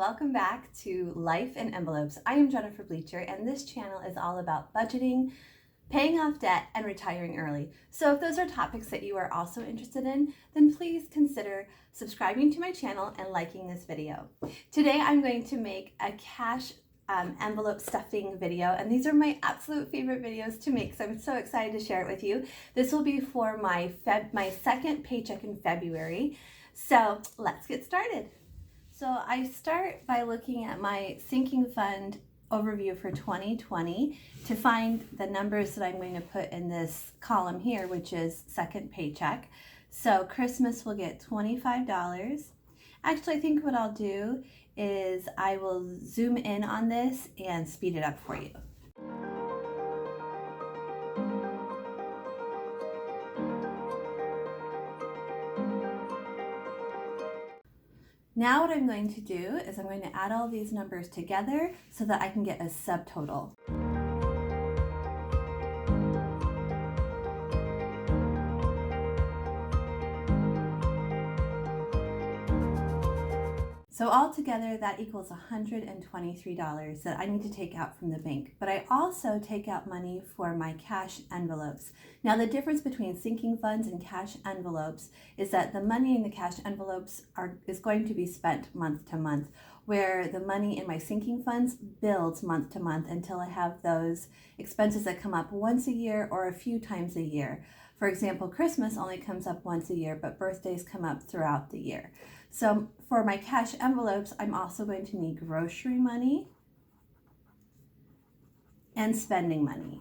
welcome back to Life in Envelopes. I am Jennifer Bleacher, and this channel is all about budgeting, paying off debt, and retiring early. So if those are topics that you are also interested in, then please consider subscribing to my channel and liking this video. Today I'm going to make a cash envelope stuffing video, and these are my absolute favorite videos to make, so I'm so excited to share it with you. This will be for my second paycheck in February. So let's get started. So I start by looking at my sinking fund overview for 2020 to find the numbers that I'm going to put in this column here, which is second paycheck. So Christmas will get $25. Actually, I think what I'll do is I will zoom in on this and speed it up for you. Now what I'm going to do is I'm going to add all these numbers together so that I can get a subtotal. So altogether that equals $123 that I need to take out from the bank. But I also take out money for my cash envelopes. Now the difference between sinking funds and cash envelopes is that the money in the cash envelopes is going to be spent month to month, where the money in my sinking funds builds month to month until I have those expenses that come up once a year or a few times a year. For example, Christmas only comes up once a year, but birthdays come up throughout the year. So for my cash envelopes, I'm also going to need grocery money and spending money.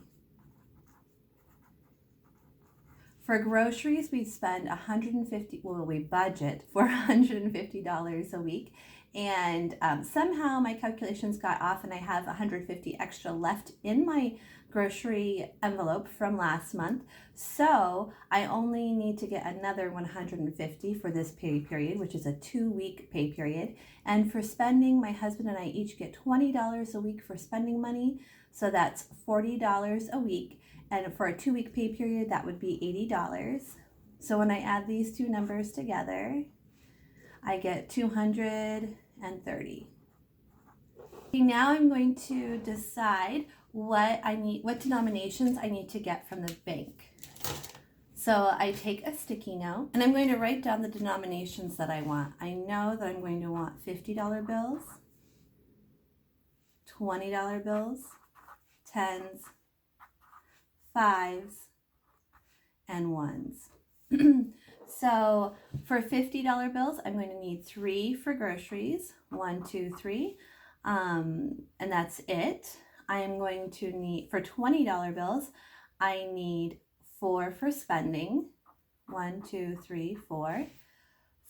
For groceries, we spend we budget for $150 a week. And somehow my calculations got off and I have $150 extra left in my grocery envelope from last month. So I only need to get another $150 for this pay period, which is a 2-week pay period. And for spending, my husband and I each get $20 a week for spending money. So that's $40 a week. And for a 2-week pay period, that would be $80. So when I add these two numbers together, I get $230. Now I'm going to decide what denominations I need to get from the bank. So I take a sticky note and I'm going to write down the denominations that I want. I know that I'm going to want $50 bills, $20 bills, 10s, 5s, and 1s. So for $50 bills, I'm going to need 3 for groceries, 1, 2, 3, and that's it. I am going to need, for $20 bills, I need 4 for spending, 1, 2, 3, 4.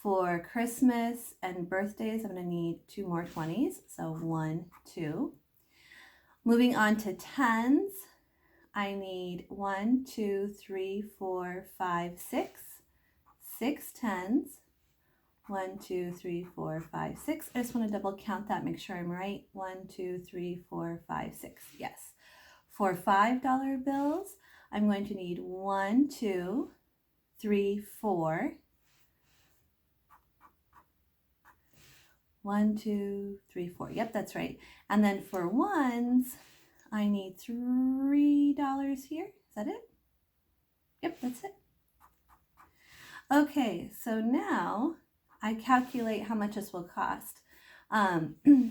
For Christmas and birthdays, I'm going to need 2 more 20s, so 1, 2. Moving on to 10s, I need 1, 2, 3, 4, 5, 6. 6 10s. 1, 2, 3, 4, 5, 6. I just want to double count that, make sure I'm right. 1, 2, 3, 4, 5, 6. Yes. For $5 bills, I'm going to need 1, 2, 3, 4. 1, 2, 3, 4. Yep, that's right. And then for 1s, I need $3 here. Is that it? Yep, that's it. Okay, so now I calculate how much this will cost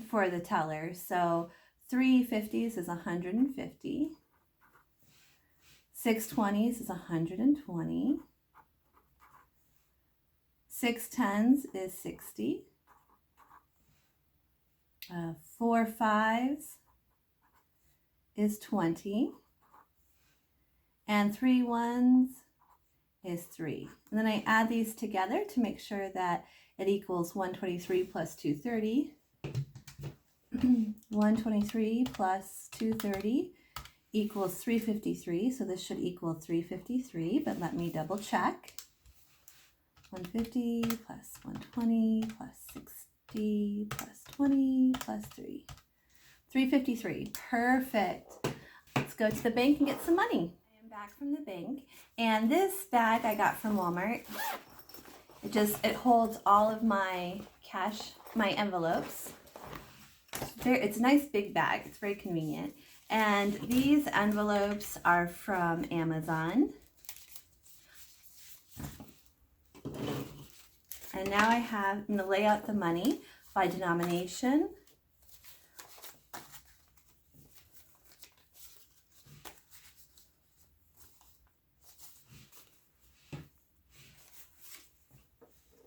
for the teller. So 3 50s is 150. 6 20s is 120. 6 10s is 60. 4 5s is 20. And 3 1s is 3. And then I add these together to make sure that it equals 123 plus 230. 123 plus 230 equals 353. So this should equal 353, but let me double check. 150 plus 120 plus 60 plus 20 plus 3. 353. Perfect. Let's go to the bank and get some money. Back from the bank, and this bag I got from Walmart. It holds all of my cash, my envelopes. It's a nice big bag. It's very convenient. And these envelopes are from Amazon. And now I'm going to lay out the money by denomination.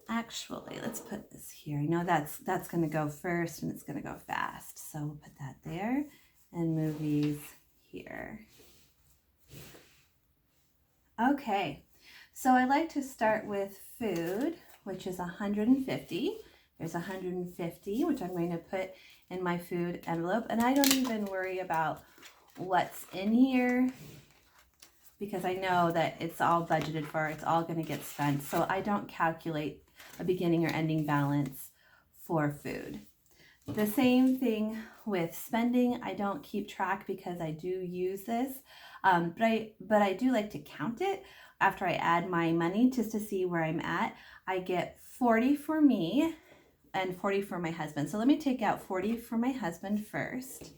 Actually, let's put this here. I know that's going to go first and it's going to go fast. So we'll put that there and move these here. Okay, so I like to start with food, which is 150. There's 150, which I'm going to put in my food envelope. And I don't even worry about what's in here because I know that it's all budgeted for. It's all going to get spent. So I don't calculate a beginning or ending balance for food. The same thing with spending. I don't keep track because I do use this, but I do like to count it after I add my money just to see where I'm at. I get 40 for me and 40 for my husband. So let me take out 40 for my husband first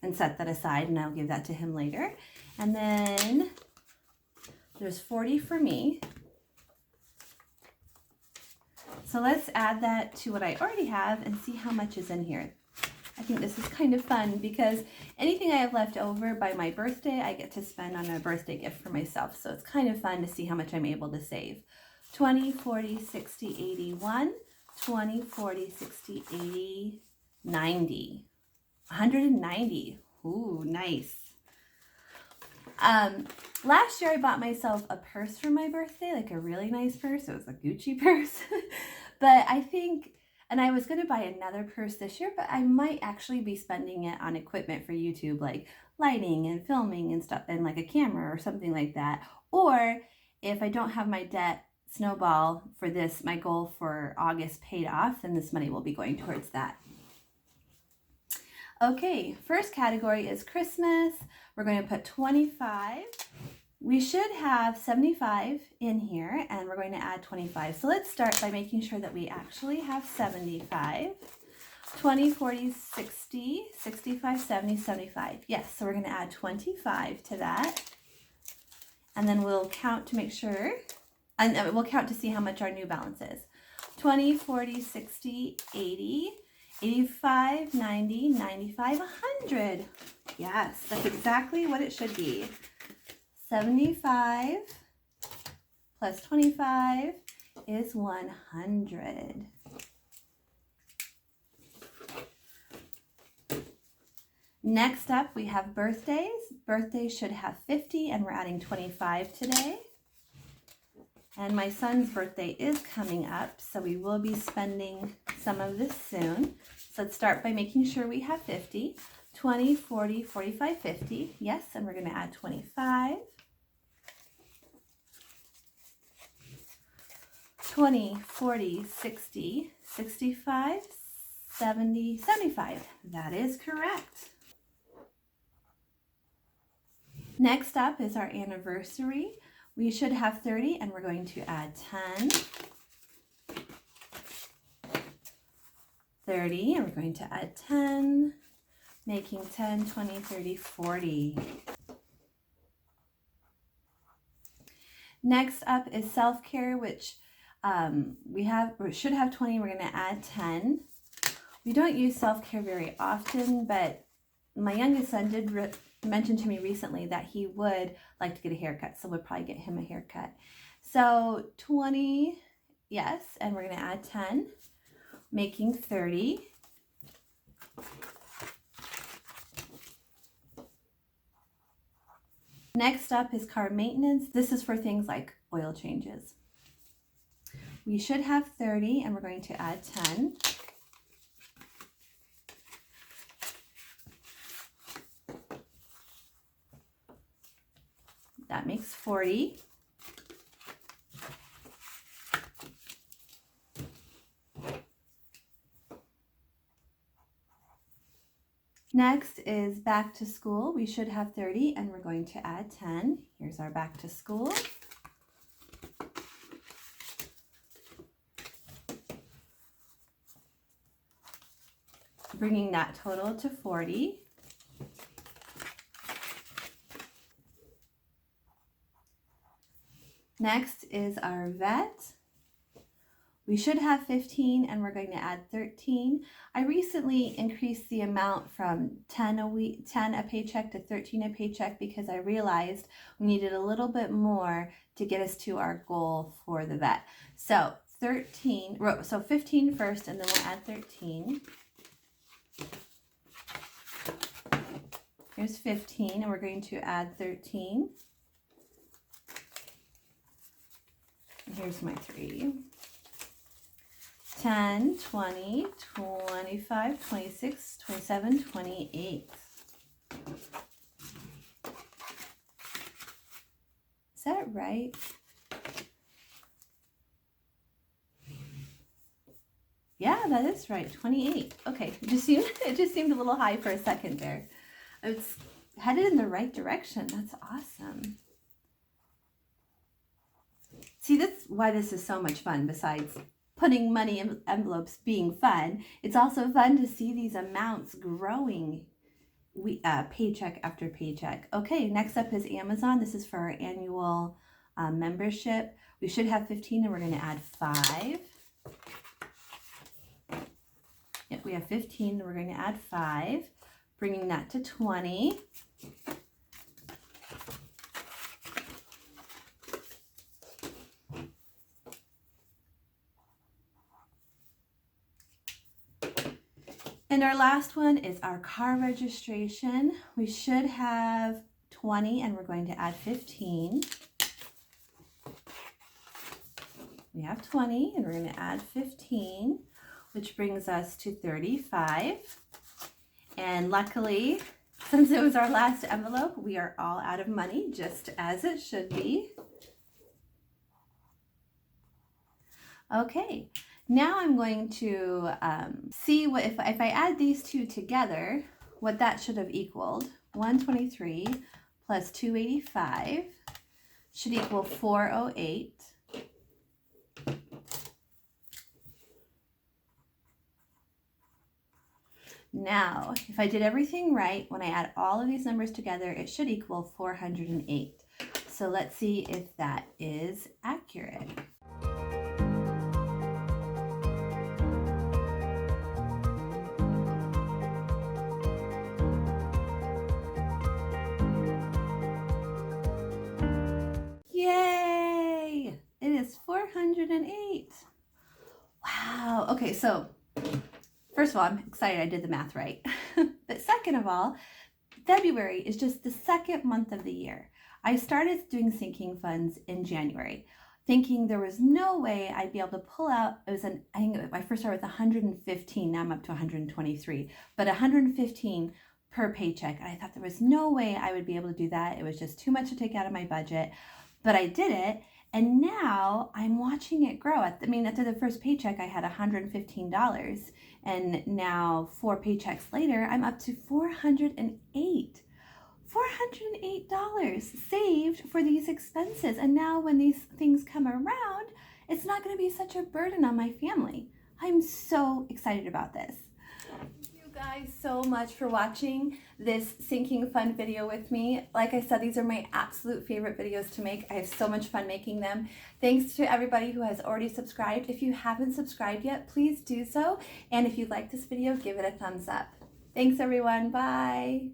and set that aside, and I'll give that to him later. And then there's 40 for me. So let's add that to what I already have and see how much is in here. I think this is kind of fun because anything I have left over by my birthday, I get to spend on a birthday gift for myself. So it's kind of fun to see how much I'm able to save. 20, 40, 60, 81, 20, 40, 60, 80, 90, 190. Ooh, nice. Last year I bought myself a purse for my birthday, like a really nice purse. It was a Gucci purse. But I think, and I was going to buy another purse this year, but I might actually be spending it on equipment for YouTube, like lighting and filming and stuff, and like a camera or something like that. Or if I don't have my debt snowball for this, my goal for August paid off, then this money will be going towards that. Okay, first category is Christmas. We're going to put 25. We should have 75 in here, and we're going to add 25. So let's start by making sure that we actually have 75. 20, 40, 60, 65, 70, 75. Yes, so we're going to add 25 to that. And then we'll count to make sure, and we'll count to see how much our new balance is. 20, 40, 60, 80, 85, 90, 95, 100. Yes, that's exactly what it should be. 75 plus 25 is 100. Next up, we have birthdays. Birthdays should have 50, and we're adding 25 today. And my son's birthday is coming up, so we will be spending some of this soon. So let's start by making sure we have 50. 20, 40, 45, 50. Yes, and we're going to add 25. 20, 40, 60, 65, 70, 75. That is correct. Next up is our anniversary. We should have 30, and we're going to add 10. 30, and we're going to add 10, making 10, 20, 30, 40. Next up is self-care, which we should have 20. We're going to add 10. We don't use self-care very often, but my youngest son did mention to me recently that he would like to get a haircut, so we'll probably get him a haircut. So 20, yes, and we're going to add 10, making 30. Next up is car maintenance. This is for things like oil changes. We should have 30, and we're going to add 10. That makes 40. Next is back to school. We should have 30, and we're going to add 10. Here's our back to school. bringing that total to 40. Next is our vet. We should have 15 and we're going to add 13. I recently increased the amount from 10 a paycheck to 13 a paycheck because I realized we needed a little bit more to get us to our goal for the vet. So 15 first and then we'll add 13. Here's 15 and we're going to add 13. And here's my 3. 10, 20, 25, 26, 27, 28. Is that right? Yeah, that is right. 28. Okay, it just seemed a little high for a second there. It's headed in the right direction. That's awesome. See, that's why this is so much fun. Besides putting money in envelopes being fun, it's also fun to see these amounts growing paycheck after paycheck. Okay, next up is Amazon. This is for our annual membership. We should have 15 and we're going to add 5. Yep, we have 15 and we're going to add 5, bringing that to 20. And our last one is our car registration. We should have 20 and we're going to add 15. We have 20 and we're going to add 15, which brings us to 35. And luckily, since it was our last envelope, we are all out of money, just as it should be. Okay. Now I'm going to see what if I add these two together, what that should have equaled. 123 plus 285 should equal 408. Now, if I did everything right, when I add all of these numbers together, it should equal 408. So let's see if that is accurate. Yay! It is 408. Wow. Okay, so first of all, I'm excited I did the math right. But second of all, February is just the second month of the year. I started doing sinking funds in January, thinking there was no way I'd be able to pull out. I think I first started with 115, now I'm up to 123, but 115 per paycheck. And I thought there was no way I would be able to do that. It was just too much to take out of my budget. But I did it, and now I'm watching it grow. After the first paycheck, I had $115, and now 4 paychecks later, I'm up to $408. $408 saved for these expenses. And now when these things come around, it's not going to be such a burden on my family. I'm so excited about this. Guys, so much for watching this sinking fund video with me. Like I said, these are my absolute favorite videos to make. I have so much fun making them. Thanks to everybody who has already subscribed. If you haven't subscribed yet, please do so. And if you like this video, give it a thumbs up. Thanks everyone. Bye.